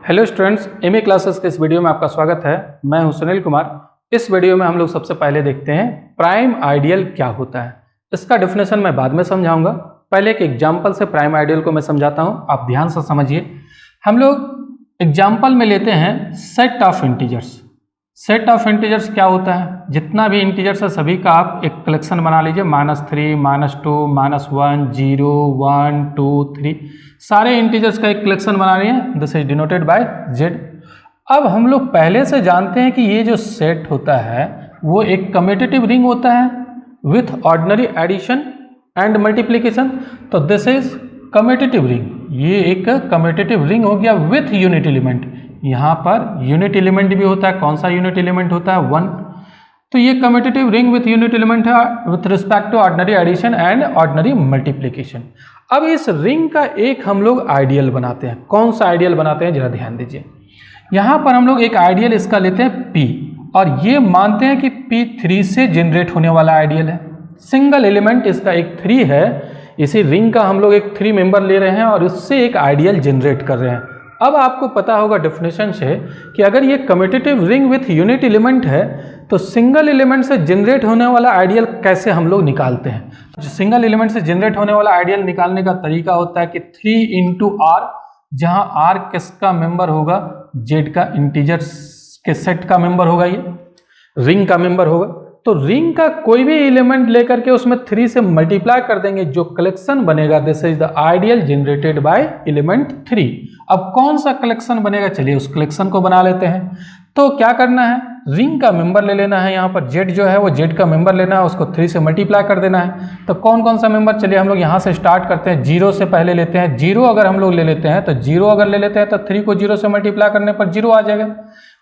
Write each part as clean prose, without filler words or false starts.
Hello students, MA classes के इस video में आपका स्वागत है। मैं हूं सुनील कुमार। इस वीडियो में हम लोग सबसे पहले देखते हैं प्राइम आइडियल क्या होता है। इसका डेफिनेशन मैं बाद में समझाऊंगा, पहले एक एग्जांपल से प्राइम आइडियल को मैं समझाता हूं, आप ध्यान से समझिए। हम लोग एग्जांपल में लेते हैं set of integers. Set of integers क्या होता है? जितना भी इंटीजर्स है सभी का आप एक कलेक्शन बना लीजिए, -3, -2, -1, 0, 1, 2, 3, सारे इंटीजर्स का एक कलेक्शन बना रही है। This is denoted by Z. अब हम लोग पहले से जानते हैं कि ये जो सेट होता है वो एक कम्यूटेटिव रिंग होता है with ordinary addition and multiplication. तो दिस इज कम्यूटेटिव रिंग, ये एक कम्यूटेटिव रिंग हो गया विथ यूनिट एलिमेंट। यहाँ पर यूनिट एलिमेंट भी होता है। कौन सा यूनिट एलिमेंट होता है? 1। तो ये commutative ring with unit element है with respect to ordinary addition and ordinary multiplication. अब इस रिंग का एक हम लोग आइडियल बनाते हैं। कौन सा आइडियल बनाते हैं जरा ध्यान दीजिए। यहाँ पर हम लोग एक आइडियल इसका लेते हैं P, और ये मानते हैं कि P3 से जनरेट होने वाला आइडियल है। सिंगल एलिमेंट इसका एक 3 है। इसी रिंग का हम लोग एक 3 मेंबर ले रहे हैं और उससे एक आइडियल जनरेट कर रहे हैं। अब आपको पता होगा डेफिनेशन से कि अगर ये commutative ring with unit element है तो सिंगल एलिमेंट से जनरेट होने वाला आइडियल कैसे हम लोग निकालते हैं। जो सिंगल एलिमेंट से जनरेट होने वाला आइडियल निकालने का तरीका होता है कि 3 × R, जहां R किसका मेंबर होगा? Z का इंटीजर्स के सेट का मेंबर होगा, ये रिंग का मेंबर होगा। तो रिंग का कोई भी एलिमेंट लेकर के उसमें 3 से मल्टीप्लाई कर देंगे, जो कलेक्शन बनेगा this is the ideal generated by element 3। अब कौन सा कलेक्शन बनेगा, चलिए उस कलेक्शन को बना लेते हैं। तो क्या करना है, रिंग का मेंबर ले लेना है। यहाँ पर Z जो है वो Z का मेंबर लेना है, उसको 3 से मल्टीप्लाई कर देना है। तो कौन कौन सा मेंबर, चलिए हम लोग यहाँ से स्टार्ट करते हैं। 0 से पहले लेते हैं। 0 अगर हम लोग ले लेते हैं तो 0 अगर ले लेते हैं तो 3 को 0 से मल्टीप्लाई करने पर 0 आ जाएगा।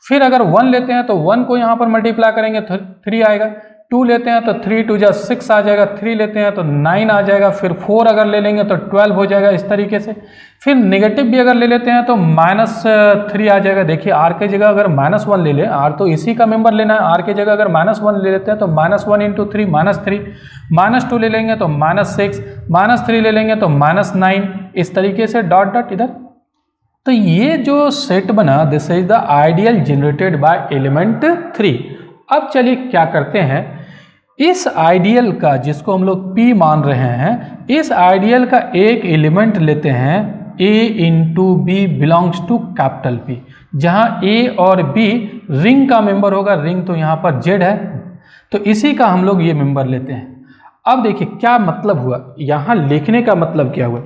फिर अगर 1 लेते हैं तो 1 को यहाँ पर मल्टीप्लाई करेंगे तो 3 आएगा। 2 लेते हैं तो 3 × 2 = 6 आ जाएगा। 3 लेते हैं तो 9 आ जाएगा। फिर 4 अगर ले लेंगे तो 12 हो जाएगा, इस तरीके से। फिर नेगेटिव भी अगर ले लेते हैं तो -3 आ जाएगा। देखिए R के जगह अगर -1 ले लें, R तो इसी का मेंबर लेना है, R के जगह अगर -1 ले लेते हैं तो -1 × 3 -3, -2 ले लेंगे तो -6, -3 ले लेंगे तो -9, इस तरीके से डॉट डॉट इधर। तो ये जो सेट बना this is the ideal generated by element 3। अब चलिए क्या करते हैं, इस आइडियल का जिसको हम लोग P मान रहे हैं, इस आइडियल का एक एलिमेंट लेते हैं A × B belongs to capital P, जहां A और B रिंग का मेंबर होगा। रिंग तो यहाँ पर Z है, तो इसी का हम लोग ये मेंबर लेते हैं। अब देखिए क्या मतलब हुआ, यहाँ लिखने का मतलब क्या हुआ।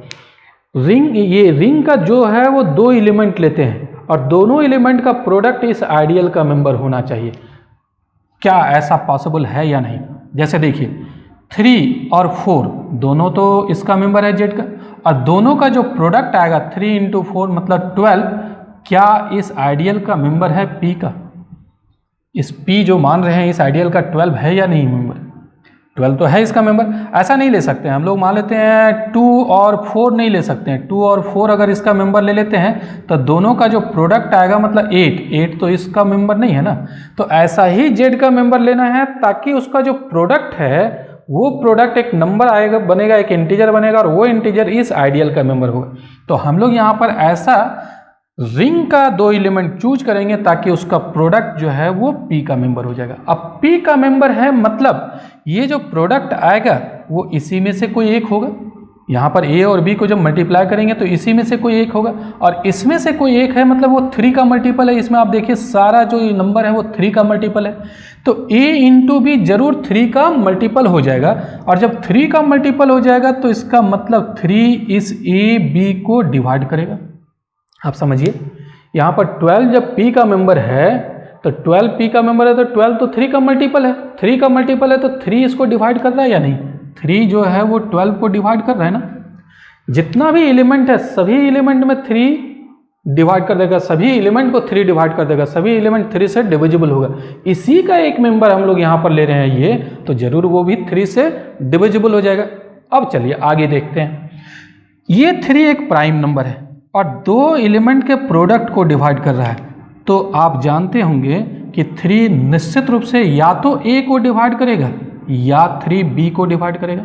ये रिंग का जो है वो 2 एलिमेंट लेते हैं और दोनों एलिमेंट का प्रोडक्ट इस आइडियल का मेंबर होना चाहिए। क्या ऐसा पॉसिबल है या नहीं? जैसे देखिए 3 और 4 दोनों तो इसका मेंबर है Z का, और दोनों का जो प्रोडक्ट आएगा 3 × 4 मतलब 12, क्या इस आइडियल का मेंबर है P का? इस P जो मान रहे हैं इस आइडियल का 12 है या नहीं मेंबर? 12 तो है इसका मेंबर। ऐसा नहीं ले सकते हैं हम लोग, मान लेते हैं 2 और 4 नहीं ले सकते हैं। 2 और 4 अगर इसका मेंबर ले लेते हैं तो दोनों का जो प्रोडक्ट आएगा मतलब 8 तो इसका मेंबर नहीं है ना। तो ऐसा ही Z का मेंबर लेना है ताकि उसका जो प्रोडक्ट है वो प्रोडक्ट एक नंबर आएगा, बनेगा, एक इंटीजर बनेगा, और वो इंटीजर इस आइडियल का मेंबर होगा। तो हम लोग यहाँ पर ऐसा रिंग का 2 एलिमेंट चूज करेंगे ताकि उसका प्रोडक्ट जो है वो P का मेंबर हो जाएगा। अब P का मेंबर है मतलब ये जो प्रोडक्ट आएगा वो इसी में से कोई एक होगा। यहाँ पर A और B को जब मल्टीप्लाई करेंगे तो इसी में से कोई एक होगा, और इसमें से कोई एक है मतलब वो 3 का मल्टीपल है। इसमें आप देखिए सारा जो ये नंबर है वो 3 का मल्टीपल है। तो A × B जरूर 3 का मल्टीपल हो जाएगा, और जब 3 का मल्टीपल हो जाएगा तो इसका मतलब 3 इस A B को डिवाइड करेगा। आप समझिए, यहाँ पर 12 जब P का मेंबर है तो 12 P का मेंबर है तो 12 तो 3 का मल्टीपल है। 3 का मल्टीपल है तो 3 इसको डिवाइड कर रहा है या नहीं? 3 जो है वो 12 को डिवाइड कर रहा है ना। जितना भी एलिमेंट है सभी एलिमेंट में 3 डिवाइड कर देगा, सभी एलिमेंट को 3 डिवाइड कर देगा, सभी एलिमेंट 3 से डिविजिबल होगा। इसी का एक मेंबर हम लोग यहाँ पर ले रहे हैं ये, तो जरूर वो भी 3 से डिविजिबल हो जाएगा। अब चलिए आगे देखते हैं। ये 3 एक प्राइम नंबर है और 2 एलिमेंट के प्रोडक्ट को डिवाइड कर रहा है। तो आप जानते होंगे कि 3 निश्चित रूप से या तो A को डिवाइड करेगा या 3 B को डिवाइड करेगा।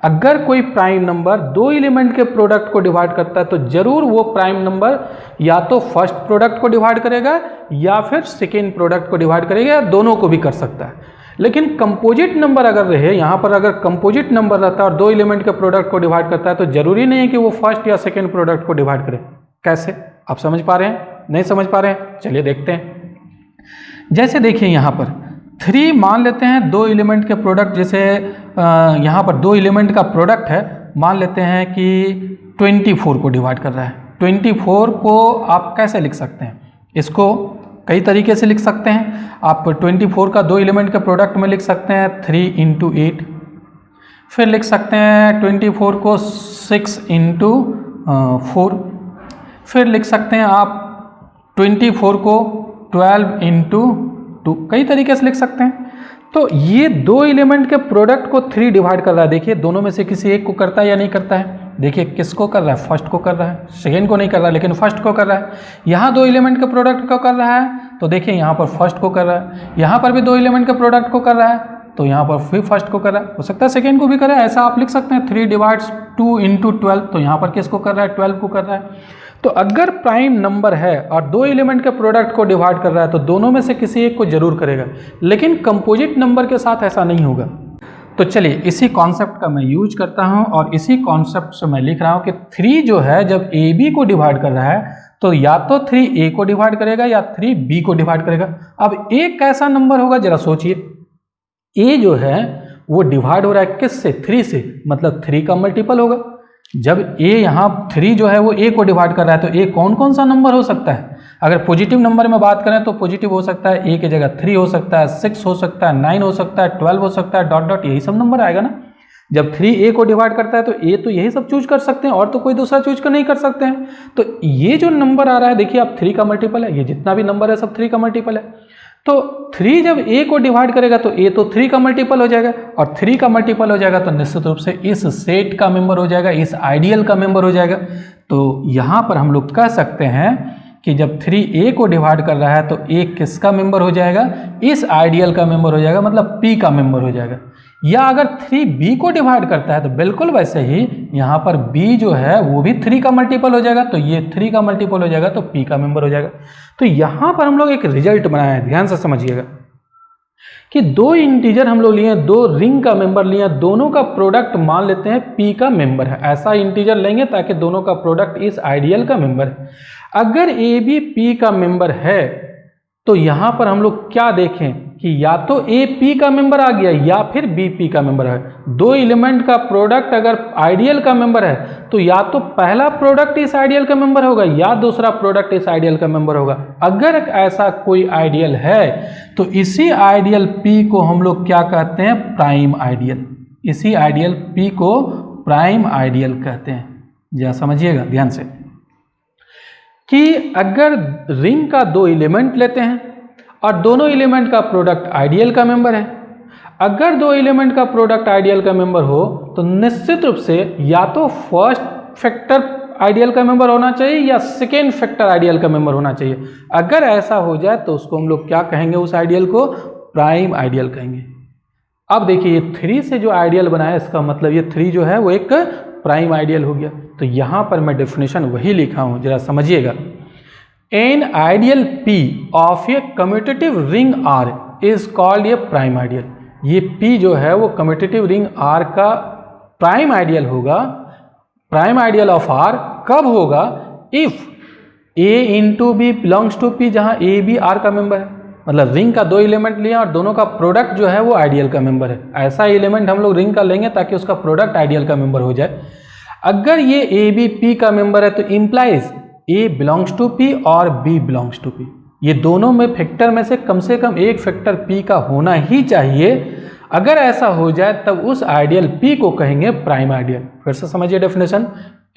अगर कोई प्राइम नंबर दो एलिमेंट के प्रोडक्ट को डिवाइड करता है तो जरूर वो प्राइम नंबर या तो फर्स्ट प्रोडक्ट को डिवाइड करेगा या फिर सेकेंड प्रोडक्ट को डिवाइड करेगा, या दोनों को भी कर सकता है। लेकिन कंपोजिट नंबर अगर रहे, यहाँ पर अगर कंपोजिट नंबर रहता है और दो एलिमेंट के प्रोडक्ट को डिवाइड करता है तो जरूरी नहीं है कि वो फर्स्ट या सेकेंड प्रोडक्ट को डिवाइड करे। कैसे, आप समझ पा रहे हैं? नहीं समझ पा रहे हैं? चलिए देखते हैं। जैसे देखिए यहाँ पर 3 मान लेते हैं दो एलिमेंट के प्रोडक्ट, जैसे यहाँ पर दो एलिमेंट का प्रोडक्ट है, मान लेते हैं कि 24 को डिवाइड कर रहा है। 24 को आप कैसे लिख सकते हैं? इसको कई तरीके से लिख सकते हैं। आप 24 का दो एलिमेंट के प्रोडक्ट में लिख सकते हैं 3 × 8, फिर लिख सकते हैं 24 को 6 × 4, फिर लिख सकते हैं आप 24 को 12 × 2, कई तरीके से लिख सकते हैं। तो ये दो एलिमेंट के प्रोडक्ट को 3 डिवाइड कर रहा है। देखिए दोनों में से किसी एक को करता है या नहीं करता है? देखिए किसको कर रहा है? फर्स्ट को कर रहा है, सेकेंड को नहीं कर रहा है लेकिन फर्स्ट को कर रहा है। यहाँ दो एलिमेंट के प्रोडक्ट को कर रहा है तो देखिए यहाँ पर फर्स्ट को कर रहा है, यहाँ पर भी दो एलिमेंट के प्रोडक्ट को कर रहा है तो यहाँ पर फिर फर्स्ट को कर रहा है, हो सकता है सेकेंड को भी करे। ऐसा आप लिख सकते हैं 3 डिवाइड्स 2 × 12, तो यहाँ पर किसको कर रहा है? 12 को कर रहा है। तो अगर प्राइम नंबर है और दो एलिमेंट के प्रोडक्ट को डिवाइड कर रहा है तो दोनों में से किसी एक को जरूर करेगा, लेकिन कंपोजिट नंबर के साथ ऐसा नहीं होगा। तो चलिए इसी कॉन्सेप्ट का मैं यूज करता हूं और इसी कॉन्सेप्ट से मैं लिख रहा हूं कि 3 जो है जब ए बी को डिवाइड कर रहा है तो या तो 3 ए को डिवाइड करेगा या 3 बी को डिवाइड करेगा। अब ए कैसा नंबर होगा जरा सोचिए। ए जो है वो डिवाइड हो रहा है किससे? 3 से, मतलब 3 का मल्टीपल होगा। जब a यहाँ 3 जो है वो a को डिवाइड कर रहा है तो a कौन कौन सा नंबर हो सकता है? अगर पॉजिटिव नंबर में बात करें तो पॉजिटिव हो सकता है, a की जगह 3 हो सकता है, 6 हो सकता है, 9 हो सकता है, 12 हो सकता है, डॉट डॉट, यही सब नंबर आएगा ना। जब 3 a को डिवाइड करता है तो a तो यही सब चूज कर सकते हैं और तो कोई दूसरा चूज कर नहीं कर सकते हैं। तो ये जो नंबर आ रहा है देखिए आप 3 का मल्टीपल है, ये जितना भी नंबर है सब 3 का मल्टीपल है। तो 3 जब a को डिवाइड करेगा तो a तो 3 का मल्टीपल हो जाएगा और 3 का मल्टीपल हो जाएगा तो निश्चित रूप से इस सेट का मेंबर हो जाएगा, इस आइडियल का मेंबर हो जाएगा। तो यहाँ पर हम लोग कह सकते हैं कि जब 3a को डिवाइड कर रहा है तो a किसका मेंबर हो जाएगा? इस आइडियल का मेंबर हो जाएगा, मतलब p का मेंबर हो जाएगा। या अगर 3b को डिवाइड करता है तो बिल्कुल वैसे ही यहाँ पर b जो है वो भी 3 का मल्टीपल हो जाएगा, तो ये 3 का मल्टीपल हो जाएगा तो p का मेंबर हो जाएगा। तो यहाँ पर हम लोग एक रिजल्ट बनाए हैं, ध्यान से समझिएगा कि दो इंटीजर हम लोग लिए, दो रिंग का मेंबर लिए, दोनों का प्रोडक्ट मान लेते हैं p का मेंबर है। ऐसा इंटीजर लेंगे ताकि दोनों का प्रोडक्ट इस आइडियल का मेंबर है। अगर a भी p का मेंबर है तो यहाँ पर हम लोग क्या देखें कि या तो a p का मेंबर आ गया या फिर b p का मेंबर है। दो एलिमेंट का प्रोडक्ट अगर आइडियल का मेंबर है तो या तो पहला प्रोडक्ट इस आइडियल का मेंबर होगा या दूसरा प्रोडक्ट इस आइडियल का मेंबर होगा। अगर ऐसा कोई आइडियल है तो इसी आइडियल p को हम लोग क्या कहते हैं? Prime ideal. इसी आइडियल p को प्राइम आइडियल कहते हैं। जरा समझिएगा ध्यान से कि अगर रिंग का दो एलिमेंट लेते हैं और दोनों एलिमेंट का प्रोडक्ट आइडियल का मेंबर है, अगर दो एलिमेंट का प्रोडक्ट आइडियल का मेंबर हो तो निश्चित रूप से या तो फर्स्ट फैक्टर आइडियल का मेंबर होना चाहिए या सेकेंड फैक्टर आइडियल का मेंबर होना चाहिए। अगर ऐसा हो जाए तो उसको हम लोग क्या कहेंगे? उस आइडियल को प्राइम आइडियल कहेंगे। अब देखिए ये 3 से जो आइडियल बनाया इसका मतलब ये 3 जो है वो एक प्राइम आइडियल हो गया। तो यहाँ पर मैं डेफिनेशन वही लिखा हूँ, जरा समझिएगा। An ideal P of a commutative ring R is called a prime ideal. ये P जो है वो कम्यूटेटिव रिंग R का प्राइम आइडियल होगा। प्राइम आइडियल ऑफ R कब होगा? If A into B belongs to P, जहाँ A भी R का मेंबर है। मतलब रिंग का दो एलिमेंट लिया और दोनों का प्रोडक्ट जो है वो आइडियल का मेंबर है। ऐसा एलिमेंट हम लोग रिंग का लेंगे ताकि उसका प्रोडक्ट आइडियल का मेंबर हो जाए। अगर ये ए बी P का मेंबर है तो implies A belongs to P और B बिलोंग्स टू P। ये दोनों में फैक्टर में से कम एक फैक्टर P का होना ही चाहिए। अगर ऐसा हो जाए तब उस आइडियल P को कहेंगे प्राइम आइडियल। फिर से समझिए definition.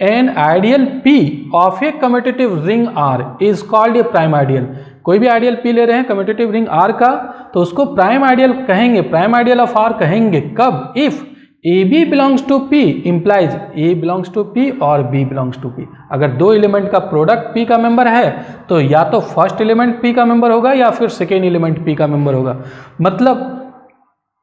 N ideal P of a commutative ring R is called a prime ideal. कोई भी आइडियल P ले रहे हैं कम्यूटेटिव रिंग R का तो उसको प्राइम आइडियल कहेंगे, प्राइम आइडियल ऑफ R कहेंगे। कब? If AB belongs to P implies A belongs to P और B बिलोंग्स टू P। अगर दो एलिमेंट का प्रोडक्ट P का मेंबर है तो या तो फर्स्ट एलिमेंट P का मेंबर होगा या फिर सेकेंड एलिमेंट P का मेंबर होगा। मतलब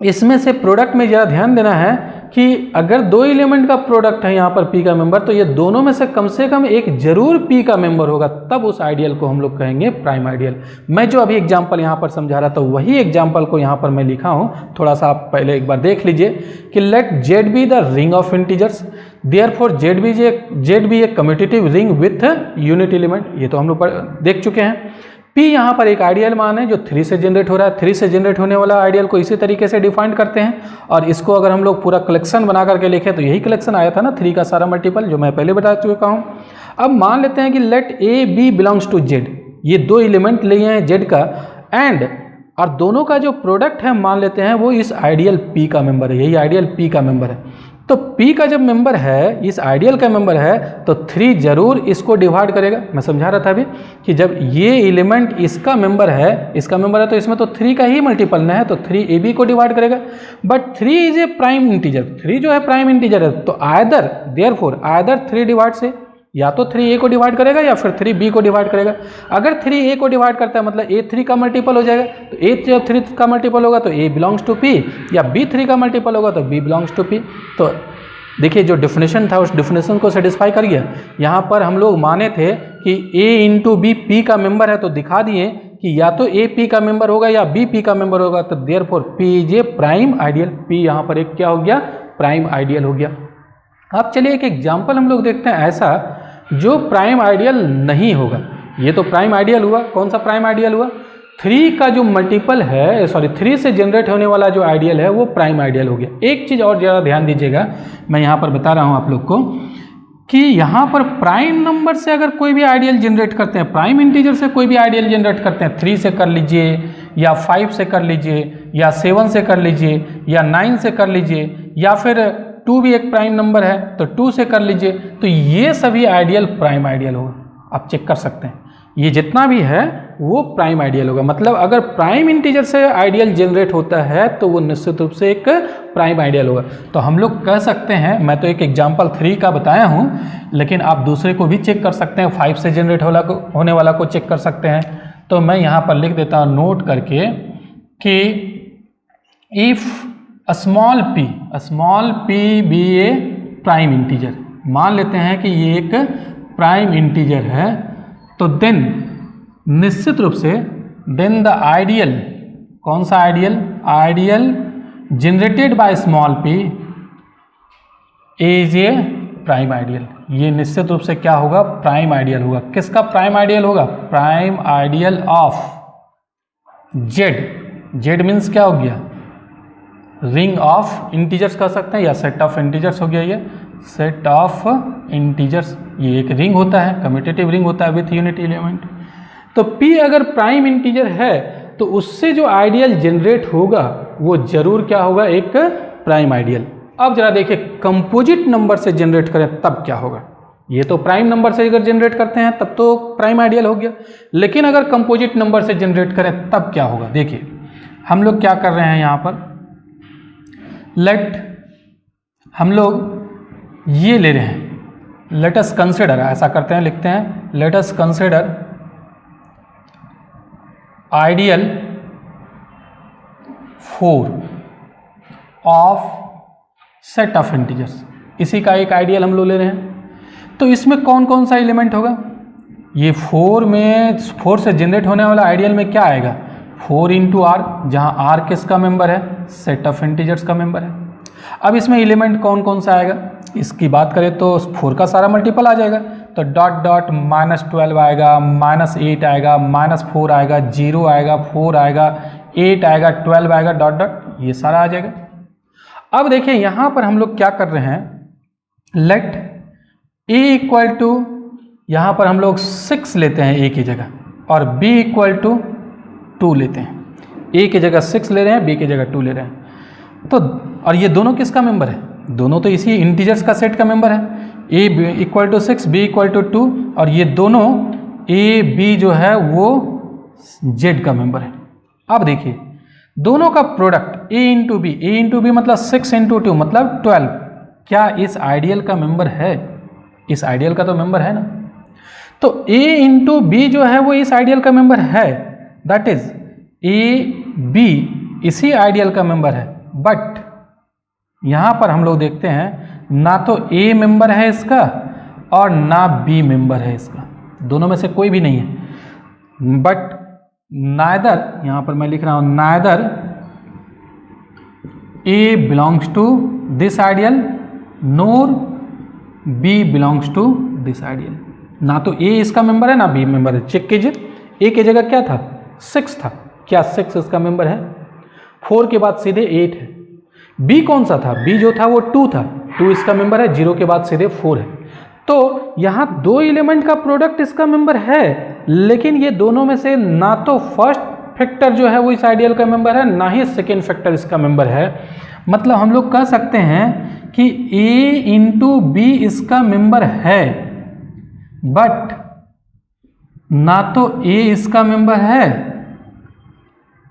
इसमें से प्रोडक्ट में ज़रा ध्यान देना है कि अगर दो एलिमेंट का प्रोडक्ट है यहाँ पर P का मेंबर, तो ये दोनों में से कम एक जरूर P का मेंबर होगा, तब उस आइडियल को हम लोग कहेंगे प्राइम आइडियल। मैं जो अभी एग्जांपल यहाँ पर समझा रहा था वही एग्जांपल को यहाँ पर मैं लिखा हूँ, थोड़ा सा आप पहले एक बार देख लीजिए कि let Z be the ring of integers, therefore Z be a commutative ring with unit element. ये तो हम लोग देख चुके हैं। P यहाँ पर एक आइडियल मान है जो 3 से जनरेट हो रहा है। 3 से जनरेट होने वाला आइडियल को इसी तरीके से डिफाइन करते हैं, और इसको अगर हम लोग पूरा कलेक्शन बना करके लिखें तो यही कलेक्शन आया था ना, 3 का सारा मल्टीपल, जो मैं पहले बता चुका हूँ। अब मान लेते हैं कि let A B belongs to Z, ये दो एलिमेंट लिए हैं Z का, एंड और दोनों का जो प्रोडक्ट है मान लेते हैं वो इस आइडियल P का मेंबर है, यही आइडियल P का मेंबर है। तो P का जब मेंबर है, इस आइडियल का मेंबर है, तो 3 जरूर इसको डिवाइड करेगा। मैं समझा रहा था अभी कि जब ये एलिमेंट इसका मेंबर है तो इसमें तो 3 का ही मल्टीपल ना है, तो 3 AB को डिवाइड करेगा। But 3 is a prime integer, 3 जो है प्राइम इंटीजर है, तो देयरफॉर आइदर 3 डिवाइड से या तो 3A को डिवाइड करेगा या फिर 3B को डिवाइड करेगा। अगर 3A को डिवाइड करता है मतलब A 3 का मल्टीपल हो जाएगा, तो A जब 3 का मल्टीपल होगा तो A बिलोंग्स टू P, या B 3 का मल्टीपल होगा तो B बिलोंग्स टू P। तो देखिए जो डेफिनेशन था उस डेफिनेशन को सेटिस्फाई कर गया। यहाँ पर हम लोग माने थे कि A इंटू B P का मेंबर है, तो दिखा दिए कि या तो A P का मेंबर होगा या B P का मेंबर होगा, तो therefore P is a prime ideal. P यहाँ पर एक क्या हो गया, प्राइम आइडियल हो गया। अब चलिए एक एग्जाम्पल हम लोग देखते हैं ऐसा जो प्राइम आइडियल नहीं होगा। ये तो प्राइम आइडियल हुआ, कौन सा प्राइम आइडियल हुआ, 3 का जो मल्टीपल है, 3 से जनरेट होने वाला जो आइडियल है वो प्राइम आइडियल हो गया। एक चीज़ और ज़रा ध्यान दीजिएगा, मैं यहाँ पर बता रहा हूँ आप लोग को कि यहाँ पर प्राइम नंबर से अगर कोई भी आइडियल जनरेट करते हैं, प्राइम इंटीजर से कोई भी आइडियल जनरेट करते हैं, 3 से कर लीजिए या 5 से कर लीजिए या 7 से कर लीजिए या 9 से कर लीजिए, या फिर 2 भी एक प्राइम नंबर है तो 2 से कर लीजिए, तो ये सभी आइडियल प्राइम आइडियल होगा। आप चेक कर सकते हैं, ये जितना भी है वो प्राइम आइडियल होगा। मतलब अगर प्राइम इंटीजर से आइडियल जनरेट होता है तो वो निश्चित रूप से एक प्राइम आइडियल होगा। तो हम लोग कह सकते हैं, मैं तो एक एग्जांपल 3 का बताया हूँ, लेकिन आप दूसरे को भी चेक कर सकते हैं, 5 से जनरेट होने वाला को चेक कर सकते हैं। तो मैं यहाँ पर लिख देता हूँ नोट करके कि if small p be a prime integer, मान लेते हैं कि ये एक प्राइम इंटीजर है, तो देन निश्चित रूप से देन द आइडियल, कौन सा ideal generated by small p is a prime ideal. ये निश्चित रूप से क्या होगा, प्राइम आइडियल होगा। किसका प्राइम आइडियल होगा, prime ideal of z means क्या हो गया, रिंग ऑफ इंटीजर्स कह सकते हैं या सेट ऑफ इंटीजर्स हो गया, ये सेट ऑफ इंटीजर्स, ये एक रिंग होता है, कम्यूटेटिव रिंग होता है विथ यूनिट एलिमेंट। तो P अगर प्राइम इंटीजर है तो उससे जो आइडियल जनरेट होगा वो जरूर क्या होगा, एक प्राइम आइडियल। अब जरा देखिए कंपोजिट नंबर से जनरेट करें तब क्या होगा। ये तो प्राइम नंबर से अगर जनरेट करते हैं तब तो प्राइम आइडियल हो गया, लेकिन अगर कंपोजिट नंबर से जनरेट करें तब क्या होगा। देखिए हम लोग क्या कर रहे हैं यहाँ पर, हम लोग ये ले रहे हैं, लेट अस कंसिडर, ऐसा करते हैं, लिखते हैं let us consider ideal 4 of set of integers. इसी का एक आइडियल हम लोग ले रहे हैं, तो इसमें कौन कौन सा एलिमेंट होगा, ये 4 से जनरेट होने वाला आइडियल में क्या आएगा, 4 इंटू आर, जहाँ आर किसका मेंबर है, सेट ऑफ इंटीजर्स का मेंबर है। अब इसमें एलिमेंट कौन कौन सा आएगा, इसकी बात करें तो 4 का सारा मल्टीपल आ जाएगा, तो डॉट डॉट -12 आएगा, -8 आएगा, -4 आएगा, 0 आएगा, 4 आएगा, 8 आएगा, 12 आएगा, डॉट डॉट, ये सारा आ जाएगा। अब देखिए यहाँ पर हम लोग क्या कर रहे हैं, लेट a इक्वल टू, यहाँ पर हम लोग 6 लेते हैं a की जगह और b इक्वल टू 2 लेते हैं। a की जगह 6 ले रहे हैं, b की जगह 2 ले रहे हैं। तो और ये दोनों किसका मेंबर है, दोनों तो इसी इंटीजर्स का सेट का मेंबर है, a equal to 6, b equal to 2, और ये दोनों a b जो है वो z का मेंबर है। अब देखिए दोनों का प्रोडक्ट a इंटू बी मतलब 6 इंटू 2 मतलब 12, क्या इस आइडियल का मेंबर है, इस आइडियल का तो मेंबर है ना। तो a इंटू बी जो है वो इस आइडियल का मेंबर है, दैट इज a b इसी आइडियल का मेंबर है, बट यहाँ पर हम लोग देखते हैं ना तो ए मेंबर है इसका और ना बी मेंबर है इसका, दोनों में से कोई भी नहीं है। बट नाइदर, यहाँ पर मैं लिख रहा हूँ neither A belongs to this ideal nor B belongs to this ideal. ना तो ए इसका मेंबर है ना बी मेंबर है। चेक कीजिए, ए की जगह क्या था 6 था, क्या 6 इसका मेंबर है? 4 के बाद सीधे 8 है। बी कौन सा था? बी जो था वो 2 था, 2 इसका मेंबर है, 0 के बाद सीधे 4 है। तो यहाँ 2 एलिमेंट का प्रोडक्ट इसका मेंबर है, लेकिन ये दोनों में से ना तो फर्स्ट फैक्टर जो है वो इस आइडियल का मेंबर है, ना ही सेकेंड फैक्टर इसका मेंबर है। मतलब हम लोग कह सकते हैं कि ए इंटू बी इसका मेंबर है, बट ना तो ए इसका मेंबर है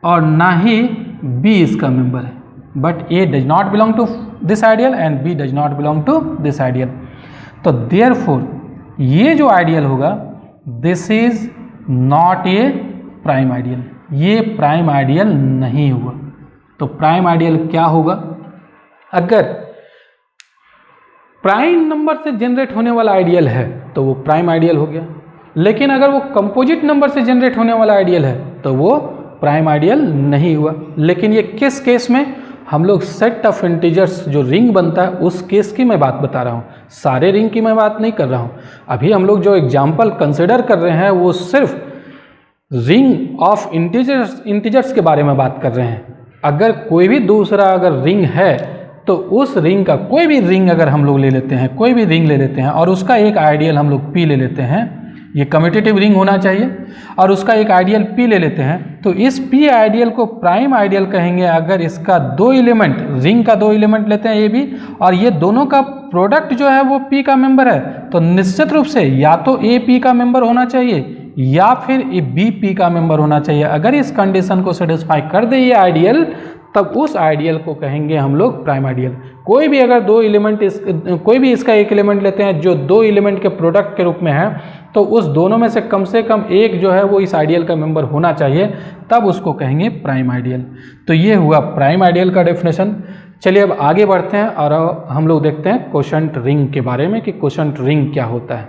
और ना ही बी इसका मेंबर है। But A does not belong to this ideal and B does not belong to this ideal. तो देयरफॉर ये जो आइडियल होगा this is not a prime ideal, ये प्राइम आइडियल नहीं हुआ। तो प्राइम आइडियल क्या होगा? अगर प्राइम नंबर से जनरेट होने वाला आइडियल है तो वो प्राइम आइडियल हो गया, लेकिन अगर वो कंपोजिट नंबर से जनरेट होने वाला आइडियल है तो वो प्राइम आइडियल नहीं हुआ। लेकिन ये किस केस में? हम लोग सेट ऑफ इंटीजर्स जो रिंग बनता है उस केस की मैं बात बता रहा हूँ, सारे रिंग की मैं बात नहीं कर रहा हूँ। अभी हम लोग जो एग्जाम्पल कंसिडर कर रहे हैं वो सिर्फ रिंग ऑफ इंटीजर्स के बारे में बात कर रहे हैं। अगर कोई भी दूसरा अगर रिंग है तो उस रिंग का कोई भी रिंग अगर हम लोग ले लेते हैं, कोई भी रिंग ले लेते हैं और उसका एक आइडियल हम लोग पी ले लेते हैं, ये कम्यूटेटिव रिंग होना चाहिए, और उसका एक आइडियल पी ले लेते हैं, तो इस पी आइडियल को प्राइम आइडियल कहेंगे अगर इसका 2 एलिमेंट, रिंग का 2 एलिमेंट लेते हैं ए बी, और ये दोनों का प्रोडक्ट जो है वो पी का मेंबर है, तो निश्चित रूप से या तो ए पी का मेंबर होना चाहिए या फिर ए बी पी का मेंबर होना चाहिए। अगर इस कंडीशन को सेटिस्फाई कर दे ये आइडियल, तब उस आइडियल को कहेंगे हम लोग प्राइम आइडियल। कोई भी अगर 2 एलिमेंट कोई भी इसका एक एलिमेंट लेते हैं जो 2 एलिमेंट के प्रोडक्ट के रूप में है, तो उस दोनों में से कम एक जो है वो इस आइडियल का मेंबर होना चाहिए, तब उसको कहेंगे प्राइम आइडियल। तो ये हुआ प्राइम आइडियल का डेफिनेशन। चलिए अब आगे बढ़ते हैं और हम लोग देखते हैं क्वोशंट रिंग के बारे में कि क्वोशंट रिंग क्या होता है।